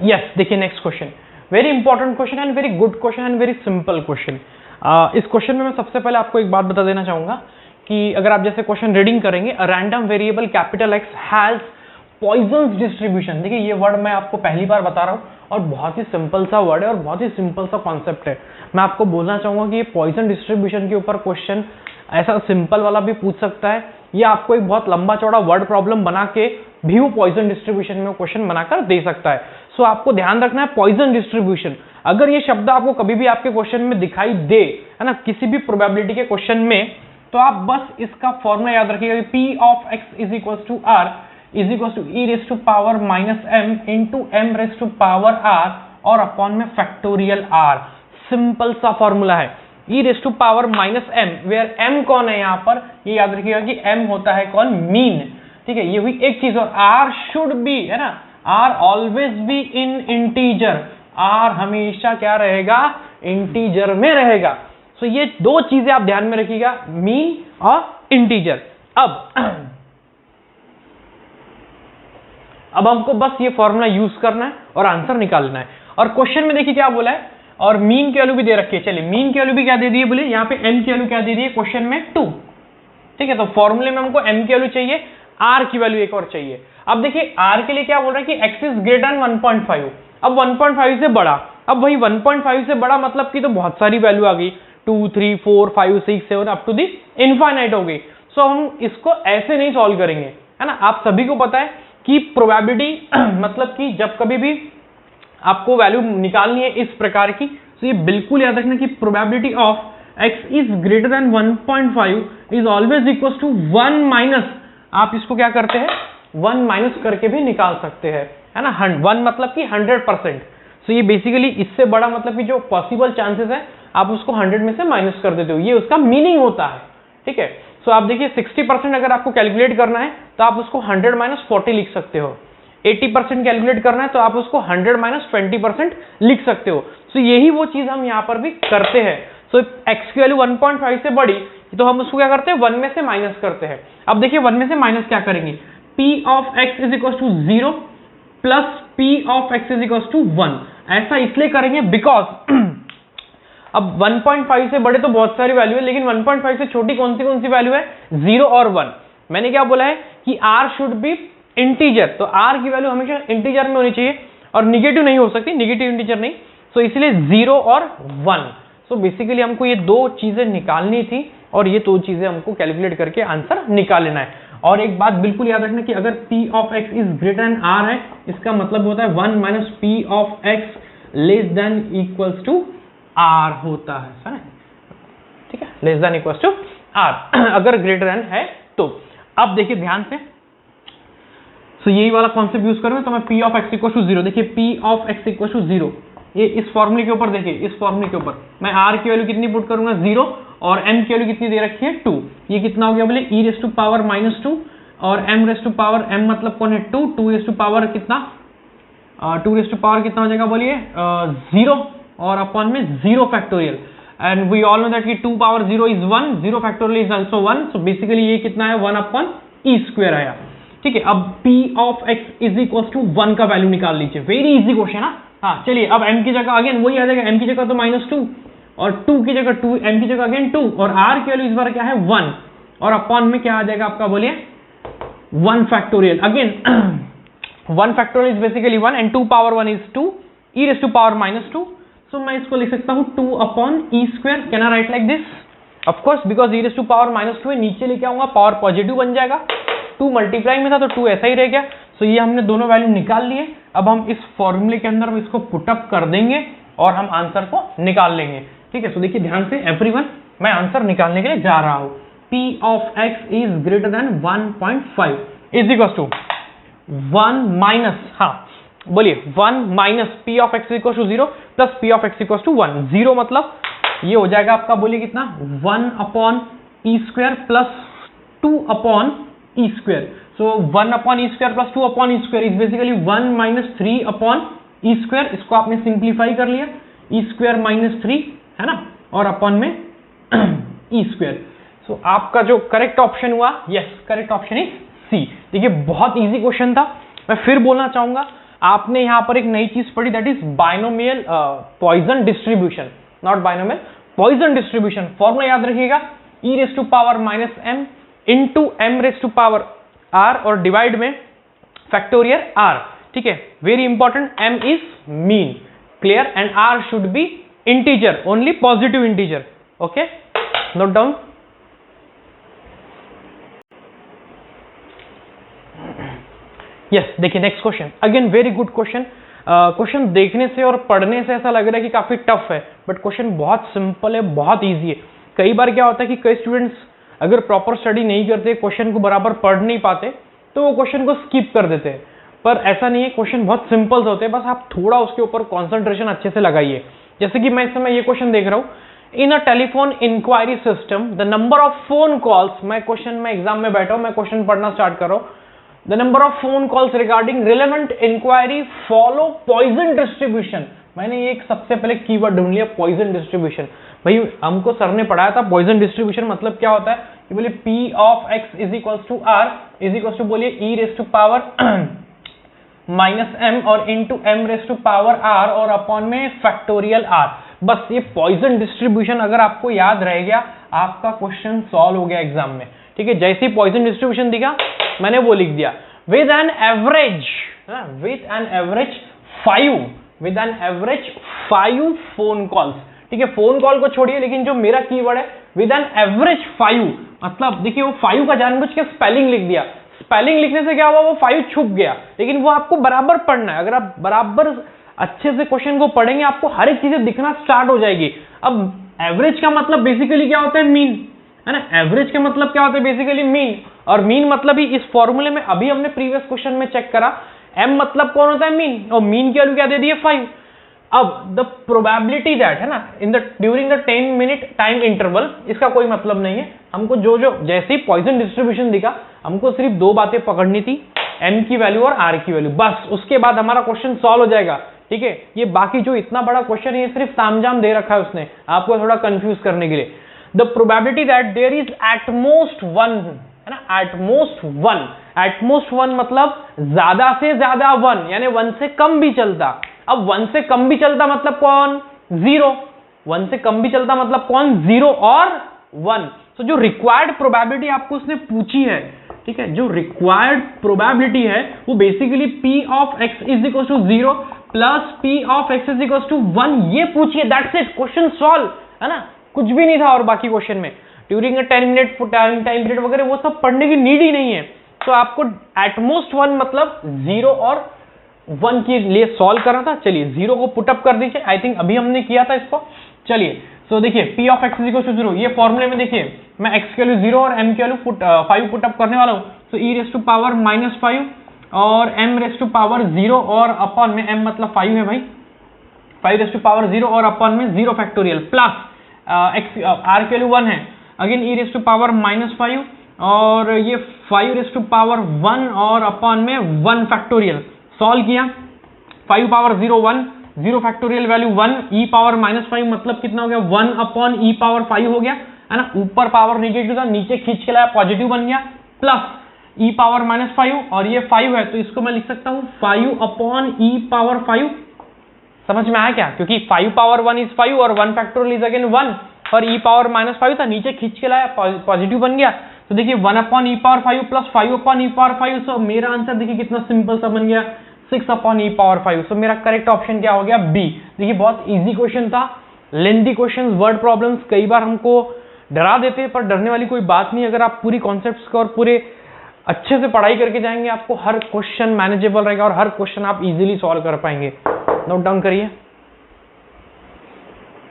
Yes, देखिए next question, very important question and very good question and very simple question. इस question में मैं सबसे पहले आपको एक बात बता देना चाहूंगा कि अगर आप जैसे क्वेश्चन रीडिंग करेंगे, a random variable capital X has Poisson's distribution. देखिए ये वर्ड मैं आपको पहली बार बता रहा हूँ और बहुत ही सिंपल सा वर्ड है और बहुत ही सिंपल सा कॉन्सेप्ट है। मैं आपको बोलना चाहूंगा कि ये पॉइजन डिस्ट्रीब्यूशन के ऊपर क्वेश्चन ऐसा सिंपल वाला भी पूछ सकता है, या आपको एक बहुत लंबा चौड़ा वर्ड प्रॉब्लम बना के भी वो पॉइजन डिस्ट्रीब्यूशन में क्वेश्चन बनाकर दे सकता है। सो आपको ध्यान रखना है पॉइजन डिस्ट्रीब्यूशन, अगर ये शब्द आपको कभी भी आपके क्वेश्चन में दिखाई दे, है ना, किसी भी प्रोबेबिलिटी के क्वेश्चन में, तो आप बस इसका फॉर्मूला याद रखिएगा कि P of x is equal to R is equal to e raise to power minus m into m raise to power R और अपॉन में फैक्टोरियल R। सिंपल सा फॉर्मूला है, e raise to power minus m, where m कौन है यहाँ पर, ये याद रखिएगा कि m होता है कौन, मीन। ठीक है, ये हुई एक चीज। और R शुड बी, है ना, R always be in integer, R हमेशा क्या रहेगा, इंटीजर में रहेगा। सो ये दो चीजें आप ध्यान में रखिएगा, मीन और इंटीजर। अब हमको बस ये फॉर्मूला यूज करना है और आंसर निकालना है। और क्वेश्चन में देखिए क्या बोला है, और मीन की वैल्यू भी दे रखी है। चलिए मीन की वैल्यू भी क्या दे दी है, बोले यहाँ पे m की वैल्यू क्या दे दी है क्वेश्चन में 2। ठीक है, तो फॉर्मूले में हमको m की वैल्यू चाहिए, r की वैल्यू एक और चाहिए। अब देखिए r के लिए क्या बोल रहा है कि x इज ग्रेटर देन 1.5। अब 1.5 से बड़ा, अब वही 1.5 से बड़ा मतलब कि तो बहुत सारी वैल्यू आ गई, 2 3 4 5 6 7 अप टू दी इनफाइनाइट हो गई। सो हम इसको ऐसे नहीं सॉल्व करेंगे, है ना। आप सभी को पता है कि प्रोबेबिलिटी मतलब कि जब कभी भी आपको वैल्यू निकालनी है इस प्रकार की, तो ये बिल्कुल याद रखना कि probability of x is greater than 1.5 is always equal to 1 minus, आप इसको क्या करते हैं 1 माइनस करके भी निकाल सकते हैं, है ना। 1 मतलब कि 100%। सो ये बेसिकली इससे बड़ा मतलब कि जो पॉसिबल चांसेस है आप उसको 100 में से माइनस कर देते हो, ये उसका मीनिंग होता है। ठीक है, सो आप देखिए 60% अगर आपको कैलकुलेट करना है तो आप उसको 100 माइनस 40 लिख सकते हो। 80% कैलकुलेट करना है तो आप उसको 100 माइनस 20% लिख सकते हो। सो यही वो चीज हम यहाँ पर भी करते हैं। सो x की वैल्यू 1.5 से बड़ी तो हम उसको क्या करते हैं 1 में से माइनस करते हैं। अब देखिए 1 में से माइनस क्या करेंगे, p of x is equal to 0 plus p of x is equal to 1। ऐसा इसलिए करेंगे बिकॉज अब 1.5 से बड़े तो बहुत सारी वैल्यू है, लेकिन 1.5 से छोटी कौन सी वैल्यू है, 0 और 1। मैंने क्या बोला है कि r शुड बी इंटीजर, तो r की वैल्यू हमेशा इंटीजर में होनी चाहिए और निगेटिव नहीं हो सकती, निगेटिव इंटीजर नहीं। सो इसलिए 0 और 1। सो बेसिकली हमको ये दो चीजें निकालनी थी और ये दो चीजें हमको कैलकुलेट करके आंसर निकाल लेना है। और एक बात बिल्कुल याद रखना कि अगर p of x is greater than r है, इसका मतलब होता है 1 minus p of x less than equals to r होता है, ठीक है, less than equals to r अगर ग्रेटर देन है तो। अब देखिए ध्यान से, सो यही वाला कॉन्सेप्ट यूज करूंगा तो मैं p of x equal to 0, देखिए p of x equal to 0, ये इस फॉर्मूले के ऊपर देखिए, इस फॉर्मूले के ऊपर मैं r की वैल्यू कितनी पुट करूंगा 0 और m की वैल्यू कितनी दे रखी है 2। ये कितना हो गया बोले e raise to power minus 2 और m raise to power, m मतलब कौन है 2 रेज टू पावर कितना 2 रेज टू पावर कितना हो जाएगा बोलिए 0 और अपॉन में 0 factorial and we all know that कि 2 power 0 is 1, 0 factorial is also 1। So basically ये कितना है 1 अपॉन e स्क्वायर आया। ठीक है, अब p of x is equal to 1 का वैल्यू निकाल लीजिए, वेरी इजी क्वेश्चन है। हाँ चलिए, अब m की जगह अगेन वही आ जाएगा, m की जगह तो -2 और 2 की जगह 2, m की जगह अगेन 2 और r की वैल्यू इस बार क्या है 1 और अपॉन में क्या आ जाएगा आपका बोलिए 1 factorial. Again 1 factorial is basically 1 and 2 power 1 is 2 e raise to power -2। So मैं इसको लिख सकता हूँ 2 upon e square. Can I write like this? Of course, because e raise to power -2 है, नीचे लेके आऊंगा पावर पॉजिटिव बन जाएगा, 2 मल्टीप्लाई में था तो 2 ऐसा ही रह गया। सो ये हमने दोनों वैल्यू निकाल लिए। अब हम इस फॉर्मूले के अंदर इसको पुटअप कर देंगे और हम आंसर को निकाल लेंगे। ठीक है, सो देखिए ध्यान से एवरीवन, मैं आंसर निकालने के लिए जा रहा हूं। p of x is greater than 1.5 is equal to 1 minus, हाँ बोलिए 1 minus p of x equal to 0 plus p of x equal to 1। 0 मतलब ये हो जाएगा आपका बोलिए कितना 1 upon e square plus 2 upon e square. So 1 upon e square plus 2 upon e square is basically 1 minus 3 upon e square. इसको आपने simplify कर लिया, e स्क्वायर माइनस 3 है ना, और अपॉन में e स्क्वायर। सो आपका जो करेक्ट ऑप्शन हुआ, yes correct option is C. देखिए बहुत इजी क्वेश्चन था। मैं फिर बोलना चाहूंगा, आपने यहाँ पर एक नई चीज पढ़ी, that is binomial Poisson distribution, not binomial, Poisson distribution. Formula याद रखिएगा, e raise to power minus m into m raise to power r और डिवाइड में फैक्टोरियल r, ठीक है, very important, m is mean, clear, and r should be integer, only positive integer, okay, note down. Yes, देखिए next question, again very good question. Question देखने से और पढ़ने से ऐसा लग रहा है कि काफी टफ है, बट क्वेश्चन बहुत सिंपल है, बहुत इजी है। कई बार क्या होता है कि कई स्टूडेंट्स अगर प्रॉपर स्टडी नहीं करते, क्वेश्चन को बराबर पढ़ नहीं पाते, तो वो क्वेश्चन को स्किप कर देते हैं, पर ऐसा नहीं है, क्वेश्चन बहुत सिंपल होते हैं, बस आप थोड़ा उसके ऊपर कॉन्सेंट्रेशन अच्छे से लगाइए। जैसे कि मैं इस समय ये क्वेश्चन देख रहा हूँ, in a telephone enquiry system the number of phone calls, मैं क्वेश्चन में एग्जाम में बैठा हूँ, मैं क्वेश्चन पढ़ना स्टार्ट कर रहा हूँ, the number of phone calls regarding relevant inquiry follow Poisson distribution. मैंने ये एक सबसे पहले कीवर्ड ढूंढ लिया, पॉइजन डिस्ट्रीब्यूशन। भाई हमको सर ने पढ़ाया था पॉइजन डिस्ट्रीब्यूशन मतलब क्या होता है, कि बोलिए p of x is equals to r is equals to बोलिए e raise to power minus m और into m raise to power r और अपॉन में फैक्टोरियल r। बस ये पॉइजन डिस्ट्रीब्यूशन अगर आपको याद रह गया, आपका क्वेश्चन सॉल्व हो गया एग्जाम में, ठीक है। जैसे ही पॉइजन डिस्ट्रीब्यूशन दिखा, मैंने वो लिख दिया, with an average 5 phone calls, ठीक है। फोन कॉल को छोड़िए, लेकिन जो मेरा कीवर्ड है विद एन एवरेज 5, मतलब देखिए वो 5 का जानबूझ के स्पेलिंग लिख दिया। स्पेलिंग लिखने से क्या हुआ, वो 5 छुप गया, लेकिन वो आपको बराबर पढ़ना है। अगर आप बराबर अच्छे से क्वेश्चन को पढ़ेंगे, आपको हर एक चीजें दिखना स्टार्ट हो जाएगी। अब एवरेज का मतलब बेसिकली क्या होता है, मीन, है ना। एवरेज का मतलब क्या होता है, बेसिकली मीन, और मीन मतलब ही इस फॉर्मूले में अभी हमने प्रीवियस क्वेश्चन में चेक करा, m मतलब कौन होता है, मीन, और मीन की वैल्यू क्या दे दी है, 5। अब द प्रोबेबिलिटी दैट, है ना, in the during the 10 minute time interval, इसका कोई मतलब नहीं है हमको। जो जैसे ही पॉइजन डिस्ट्रीब्यूशन दिखा, हमको सिर्फ दो बातें पकड़नी थी, m की वैल्यू और r की वैल्यू, बस। उसके बाद हमारा क्वेश्चन सॉल्व हो जाएगा, ठीक है। ये बाकी जो इतना बड़ा क्वेश्चन है, ये सिर्फ तामझाम दे रखा है उसने, आपको थोड़ा कंफ्यूज करने के लिए। The probability that there is at most 1, है ना, एट मोस्ट 1 मतलब ज्यादा से ज्यादा 1, यानी 1 से कम भी चलता। अब 1 से कम भी चलता मतलब कौन, 0। 1 से कम भी चलता मतलब कौन, 0 और 1। तो जो रिक्वायर्ड प्रोबेबिलिटी आपको उसने पूछी है, ठीक है, जो रिक्वायर्ड प्रोबेबिलिटी है वो basically p of x is equal to 0 plus p of x is equal to 1, ये पूछिए, दैट्स इट, क्वेश्चन सॉल्व, है ना। कुछ भी नहीं था और बाकी क्वेश्चन में ड्यूरिंग 10 मिनट टाइम पीरियड वगैरह वो सब पढ़ने की नीड ही नहीं है। तो आपको एटमोस्ट 1 मतलब 0 और 1 के लिए सॉल्व करना था। चलिए 0 को पुटअप कर दीजिए, आई थिंक अभी हमने किया था इसको। चलिए सो देखिए p of x is equal to 0, ये फॉर्मूले में देखिए मैं x की वैल्यू 0 और m की वैल्यू 5 पुटअप करने वाला हूँ। तो e raise to power minus 5 और m रेज टू पावर 0 और अपॉन में m मतलब 5 है भाई, 5 रेज टू पावर 0 और अपॉन में 0 फैक्टोरियल प्लस x r की वैल्यू 1 है, again e raise to power minus 5 और ये 5 रेज टू पावर 1 और अपॉन में 1 फैक्टोरियल। सॉल्व किया, 5 power 0 1, 0 factorial value 1, e power minus 5 मतलब कितना हो गया, 1 अपॉन e पावर 5 हो गया, है ना। ऊपर पावर नेगेटिव था, नीचे खींच के लाया, पॉजिटिव बन गया, प्लस e पावर माइनस 5 और ये 5 है, तो इसको मैं लिख सकता हूँ 5 अपॉन e पावर 5। समझ में आया क्या, क्योंकि 5 पावर 1 इज 5 और 1 फैक्टोरियल इज अगेन 1 और e पावर माइनस 5 था, नीचे खींच के लाया, पॉजिटिव बन गया। तो देखिए 1 upon e power 5 plus 5 upon e power 5, सो मेरा आंसर देखिए कितना सिंपल सा बन गया, 6 अपॉन e पावर 5। सो मेरा करेक्ट ऑप्शन क्या हो गया, बी। देखिए बहुत इजी क्वेश्चन था, लेंथी क्वेश्चन, वर्ड प्रॉब्लम्स कई बार हमको डरा देते हैं, पर डरने वाली कोई बात नहीं। अगर आप पूरी कॉन्सेप्ट्स को और पूरे अच्छे से पढ़ाई करके जाएंगे, आपको हर क्वेश्चन मैनेजेबल रहेगा और हर क्वेश्चन आप इजीली सॉल्व कर पाएंगे। नोट डाउन करिए।